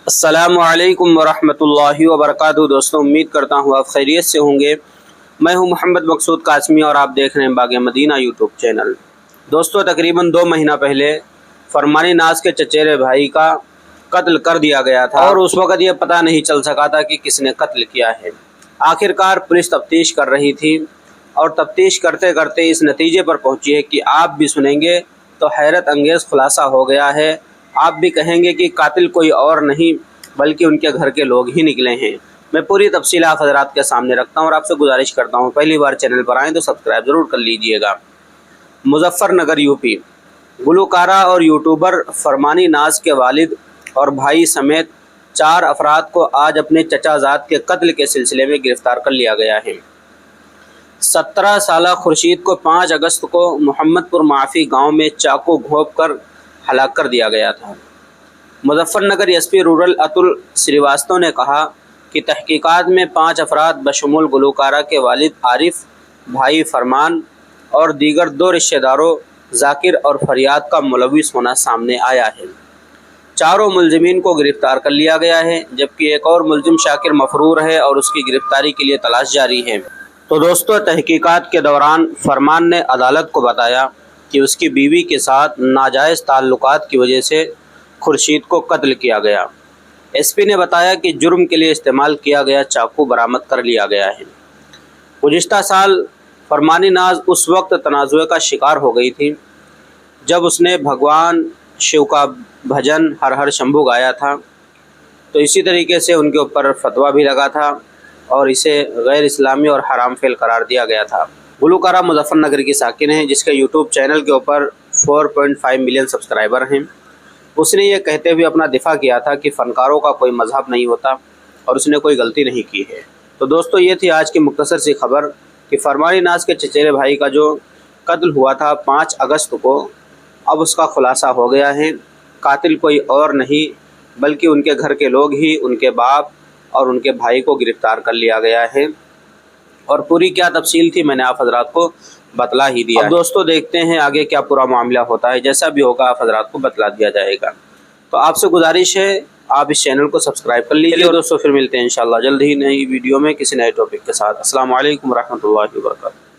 अस्सलामुअलैकुम वरहमतुल्लाहि वबरकातुहू। दोस्तों, उम्मीद करता हूँ आप खैरियत से होंगे। मैं हूँ मोहम्मद मकसूद कासमी और आप देख रहे हैं बाग़ मदीना यूट्यूब चैनल। दोस्तों, तकरीबन 2 महीना पहले फरमानी नाज के चचेरे भाई का कत्ल कर दिया गया था और उस वक़्त ये पता नहीं चल सका था कि किसने कत्ल किया है। आखिरकार पुलिस तफ्तीश कर रही थी और तफ्तीश करते करते इस नतीजे पर पहुँची है कि आप भी सुनेंगे तो हैरत अंगेज़ खुलासा हो गया है। आप भी कहेंगे कि कातिल कोई और नहीं बल्कि उनके घर के लोग ही निकले हैं। मैं पूरी तफसील आप हज़रात के सामने रखता हूँ और आपसे गुजारिश करता हूँ पहली बार चैनल पर आएँ तो सब्सक्राइब ज़रूर कर लीजिएगा। मुजफ्फरनगर यूपी, गुलकारा और यूट्यूबर फरमानी नाज के वालिद और भाई समेत 4 अफराद को आज अपने चचाजाद के कत्ल के सिलसिले में गिरफ़्तार कर लिया गया है। 17 साला खुर्शीद को 5 अगस्त को मोहम्मदपुर माफ़ी गाँव में चाकू घोंप कर हलाक कर दिया गया था। मुजफ्फरनगर एसपी रूरल अतुल श्रीवास्तव ने कहा कि तहकीकात में 5 अफराद बशमूल गुलकारा के वालिद आरिफ, भाई फरमान और दीगर 2 रिश्तेदारों जाकिर और फरियाद का मुलविस होना सामने आया है। चारों मुलजिमीन को गिरफ़्तार कर लिया गया है, जबकि एक और मुलजिम शाकिर मफरूर है और उसकी गिरफ़्तारी के लिए तलाश जारी है। तो दोस्तों, तहकीकात के दौरान फरमान ने अदालत को बताया कि उसकी बीवी के साथ नाजायज़ ताल्लुकात की वजह से खुर्शीद को कत्ल किया गया। एसपी ने बताया कि जुर्म के लिए इस्तेमाल किया गया चाकू बरामद कर लिया गया है। गुज़िश्ता साल फरमानी नाज उस वक्त तनाज़ुए का शिकार हो गई थी जब उसने भगवान शिव का भजन हर हर शंभू गाया था, तो इसी तरीके से उनके ऊपर फतवा भी लगा था और इसे गैर इस्लामी और हराम फेल करार दिया गया था। गुलकारा मुजफ्फरनगर की साकिन है, जिसके यूट्यूब चैनल के ऊपर 4.5 मिलियन सब्सक्राइबर हैं। उसने ये कहते हुए अपना दिफा किया था कि फ़नकारों का कोई मज़हब नहीं होता और उसने कोई गलती नहीं की है। तो दोस्तों, ये थी आज की मुख्तसर सी खबर कि फरमानी नाज के चचेरे भाई का जो कत्ल हुआ था 5 अगस्त को, अब उसका खुलासा हो गया है। कातिल कोई और नहीं बल्कि उनके घर के लोग ही, उनके बाप और उनके भाई को गिरफ़्तार कर लिया गया है। और पूरी क्या तफसील थी मैंने आप हज़रात को बतला ही दिया। अब दोस्तों, देखते हैं आगे क्या पूरा मामला होता है। जैसा भी होगा आप हज़रात को बतला दिया जाएगा। तो आपसे गुजारिश है आप इस चैनल को सब्सक्राइब कर लीजिए। दोस्तों, फिर मिलते हैं इंशाल्लाह जल्द ही नई वीडियो में किसी नए टॉपिक के साथ। अस्सलाम वालेकुम रहमतुल्लाहि व बरकातुहू।